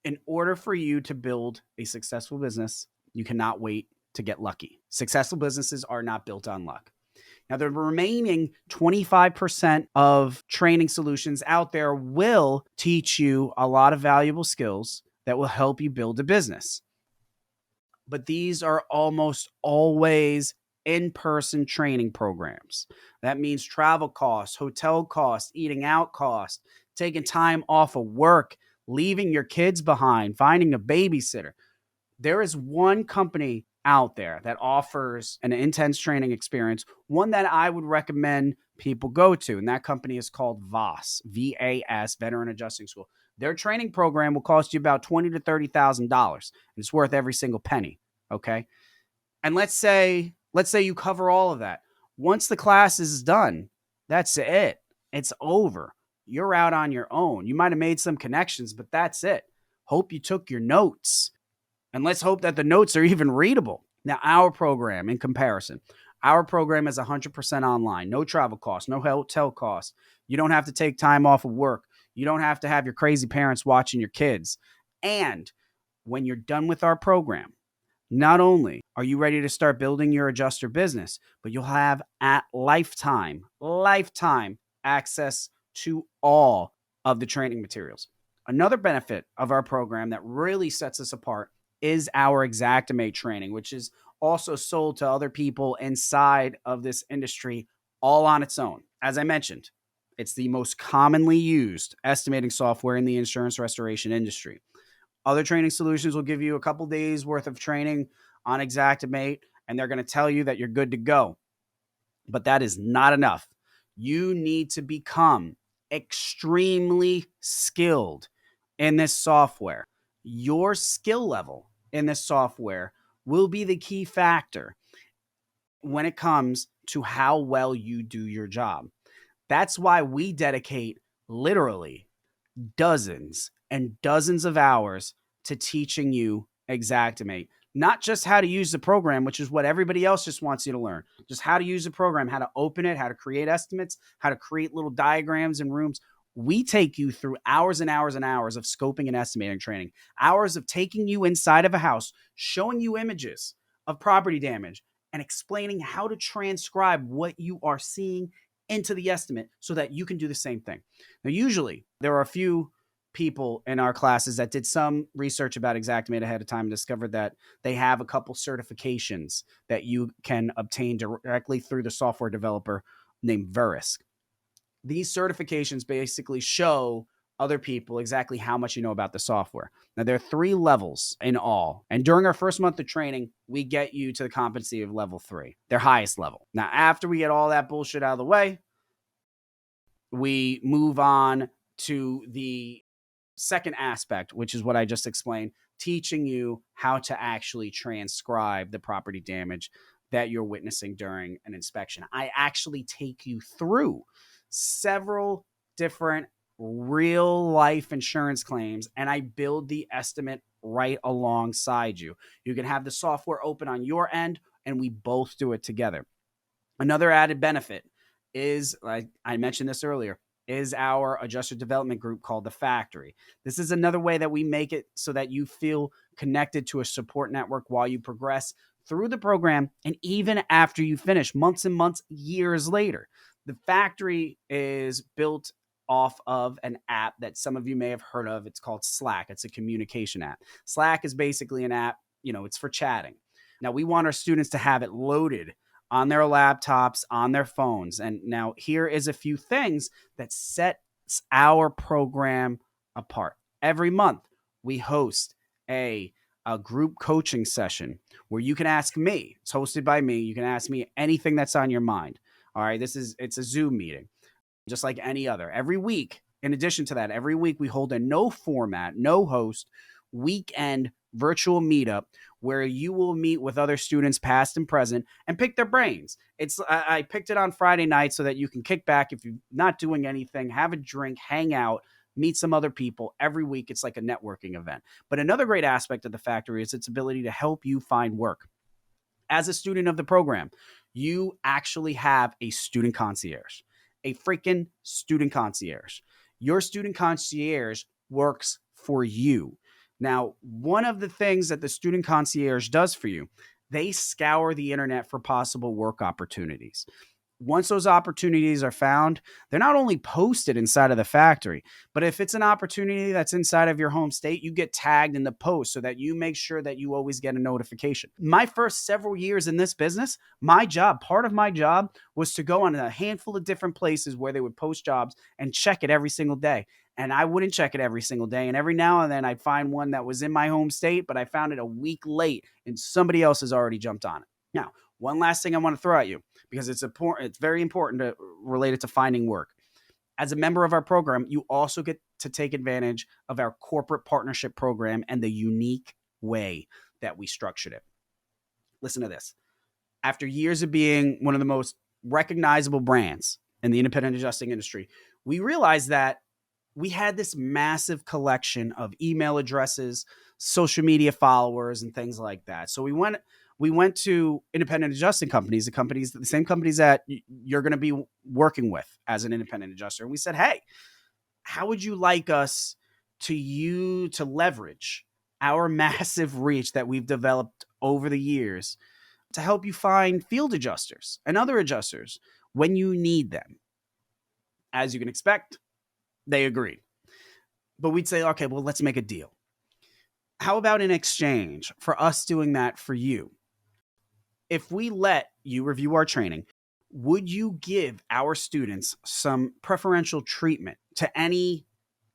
In order for you to build a successful business, you cannot wait to get lucky. Successful businesses are not built on luck. Now, the remaining 25% of training solutions out there will teach you a lot of valuable skills that will help you build a business. But these are almost always in-person training programs. That means travel costs, hotel costs, eating out costs, taking time off of work, leaving your kids behind, finding a babysitter. There is one company out there that offers an intense training experience, one that I would recommend people go to, and that company is called VAS, VAS, Veteran Adjusting School. Their training program will cost you about $20,000 to $30,000, and it's worth every single penny. Okay, and let's say you cover all of that. Once the class is done, that's it. It's over. You're out on your own. You might have made some connections, but that's it. Hope you took your notes. And let's hope that the notes are even readable. Now, our program, in comparison, our program is 100% online. No travel costs, no hotel costs. You don't have to take time off of work. You don't have to have your crazy parents watching your kids. And when you're done with our program, not only are you ready to start building your adjuster business, but you'll have at lifetime access to all of the training materials. Another benefit of our program that really sets us apart is our Xactimate training, which is also sold to other people inside of this industry all on its own. As I mentioned, it's the most commonly used estimating software in the insurance restoration industry. Other training solutions will give you a couple days worth of training on Xactimate, and they're going to tell you that you're good to go. But that is not enough. You need to become extremely skilled in this software. Your skill level in this software will be the key factor when it comes to how well you do your job. That's why we dedicate literally dozens and dozens of hours to teaching you Xactimate. Not just how to use the program, which is what everybody else just wants you to learn. Just how to use the program, how to open it, how to create estimates, how to create little diagrams and rooms. We take you through hours and hours and hours of scoping and estimating training, hours of taking you inside of a house, showing you images of property damage, and explaining how to transcribe what you are seeing into the estimate so that you can do the same thing. Now, usually there are a few people in our classes that did some research about Xactimate ahead of time and discovered that they have a couple certifications that you can obtain directly through the software developer named Verisk. These certifications basically show other people exactly how much you know about the software. Now, there are 3 levels in all. And during our first month of training, we get you to the competency of level 3, their highest level. Now, after we get all that bullshit out of the way, we move on to the second aspect, which is what I just explained, teaching you how to actually transcribe the property damage that you're witnessing during an inspection. I actually take you through several different real life insurance claims, and I build the estimate right alongside you. You can have the software open on your end, and we both do it together. Another added benefit is, like I mentioned this earlier, is our adjuster development group called The Factory. This is another way that we make it so that you feel connected to a support network while you progress through the program and even after you finish, months and months, years later. The Factory is built off of an app that some of you may have heard of. It's called Slack. It's a communication app. Slack is basically an app, it's for chatting. Now, we want our students to have it loaded on their laptops, on their phones. And now here is a few things that sets our program apart. Every month, we host a group coaching session where you can ask me. It's hosted by me. You can ask me anything that's on your mind. All right, it's a Zoom meeting, just like any other. Every week, in addition to that, every week we hold a no format, no host, weekend virtual meetup where you will meet with other students, past and present, and pick their brains. I picked it on Friday night so that you can kick back if you're not doing anything, have a drink, hang out, meet some other people. Every week, it's like a networking event. But another great aspect of the Factory is its ability to help you find work. As a student of the program, you actually have a student concierge, a freaking student concierge. Your student concierge works for you. Now, one of the things that the student concierge does for you, they scour the internet for possible work opportunities. Once those opportunities are found, they're not only posted inside of the factory, but if it's an opportunity that's inside of your home state, you get tagged in the post so that you make sure that you always get a notification. My first several years in this business, part of my job was to go on a handful of different places where they would post jobs and check it every single day. And I wouldn't check it every single day. And every now and then I'd find one that was in my home state, but I found it a week late and somebody else has already jumped on it. Now, one last thing I want to throw at you, because it's important, it's very important to relate it to finding work. As a member of our program, you also get to take advantage of our corporate partnership program and the unique way that we structured it. Listen to this. After years of being one of the most recognizable brands in the independent adjusting industry, we realized that we had this massive collection of email addresses, social media followers, and things like that. So we went to independent adjusting companies, the same companies that you're going to be working with as an independent adjuster. And we said, hey, how would you like us to leverage our massive reach that we've developed over the years to help you find field adjusters and other adjusters when you need them? As you can expect, they agreed. But we'd say, okay, well, let's make a deal. How about in exchange for us doing that for you? If we let you review our training, would you give our students some preferential treatment to any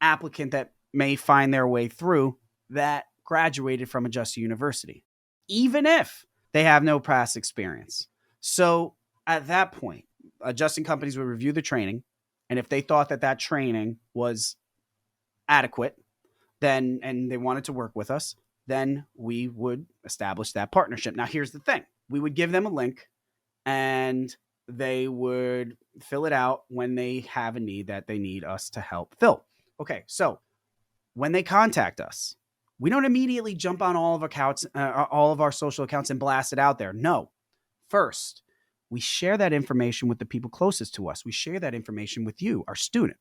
applicant that may find their way through that graduated from Adjuster University, even if they have no past experience? So at that point, adjusting companies would review the training, and if they thought that training was adequate, then and they wanted to work with us, then we would establish that partnership. Now, here's the thing. We would give them a link and they would fill it out when they have a need that they need us to help fill. Okay, so when they contact us, we don't immediately jump on all of our social accounts and blast it out there. No. First, we share that information with the people closest to us. We share that information with you, our student.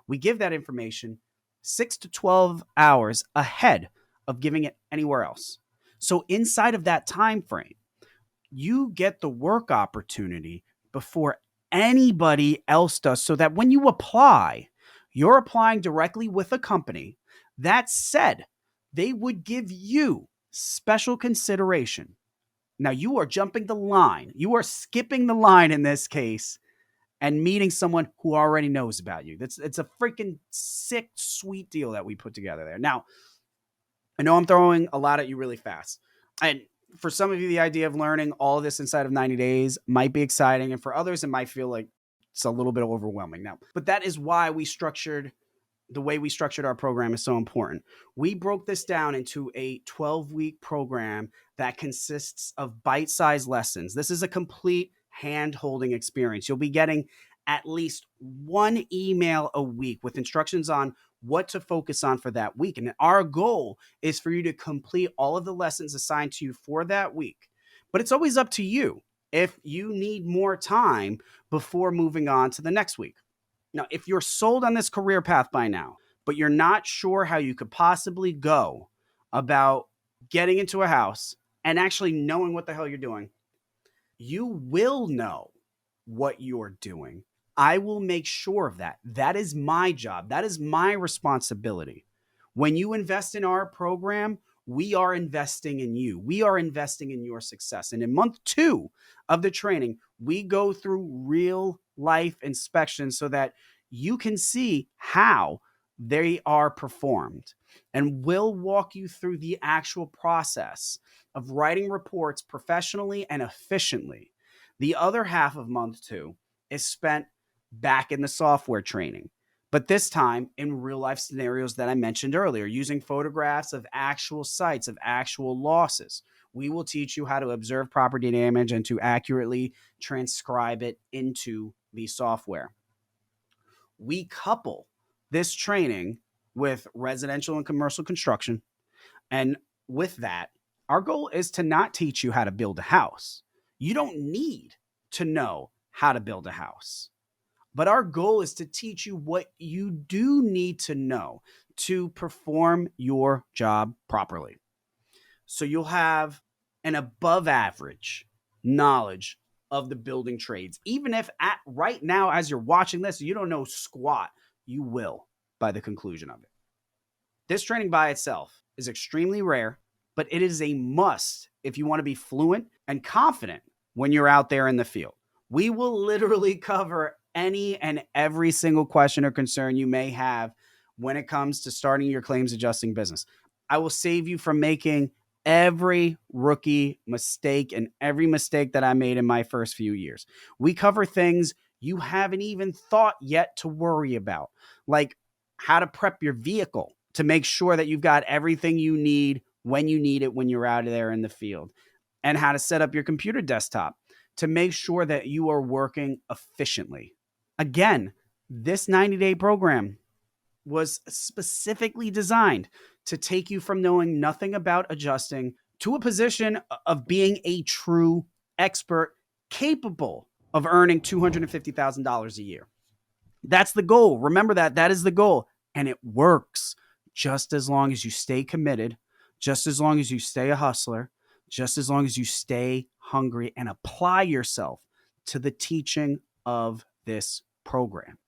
We give that information 6 to 12 hours ahead of giving it anywhere else. So inside of that time frame, you get the work opportunity before anybody else does, so that when you apply, you're applying directly with a company. That said, they would give you special consideration. Now, you are jumping the line. You are skipping the line in this case and meeting someone who already knows about you. It's a freaking sick, sweet deal that we put together there. Now, I know I'm throwing a lot at you really fast. And for some of you, the idea of learning all of this inside of 90 days might be exciting. And for others, it might feel like it's a little bit overwhelming now. But that is why the way we structured our program is so important. We broke this down into a 12-week program that consists of bite-sized lessons. This is a complete hand-holding experience. You'll be getting at least one email a week with instructions on what to focus on for that week. And our goal is for you to complete all of the lessons assigned to you for that week. But it's always up to you if you need more time before moving on to the next week. Now, if you're sold on this career path by now, but you're not sure how you could possibly go about getting into a house and actually knowing what the hell you're doing, you will know what you're doing. I will make sure of that. That is my job. That is my responsibility. When you invest in our program, we are investing in you. We are investing in your success. And in month 2 of the training, we go through real life inspections so that you can see how they are performed. And we'll walk you through the actual process of writing reports professionally and efficiently. The other half of month 2 is spent back in the software training, but this time in real life scenarios that I mentioned earlier, using photographs of actual sites, of actual losses. We will teach you how to observe property damage and to accurately transcribe it into the software. We couple this training with residential and commercial construction. And with that, our goal is to not teach you how to build a house. You don't need to know how to build a house. But our goal is to teach you what you do need to know to perform your job properly. So you'll have an above average knowledge of the building trades. Even if at right now, as you're watching this, you don't know squat, you will by the conclusion of it. This training by itself is extremely rare, but it is a must if you want to be fluent and confident when you're out there in the field. We will literally cover any and every single question or concern you may have when it comes to starting your claims adjusting business. I will save you from making every rookie mistake and every mistake that I made in my first few years. We cover things you haven't even thought yet to worry about, like how to prep your vehicle to make sure that you've got everything you need when you need it when you're out there in the field, and how to set up your computer desktop to make sure that you are working efficiently. Again, this 90-day program was specifically designed to take you from knowing nothing about adjusting to a position of being a true expert capable of earning $250,000 a year. That's the goal. Remember that. That is the goal. And it works just as long as you stay committed, just as long as you stay a hustler, just as long as you stay hungry and apply yourself to the teaching of this program.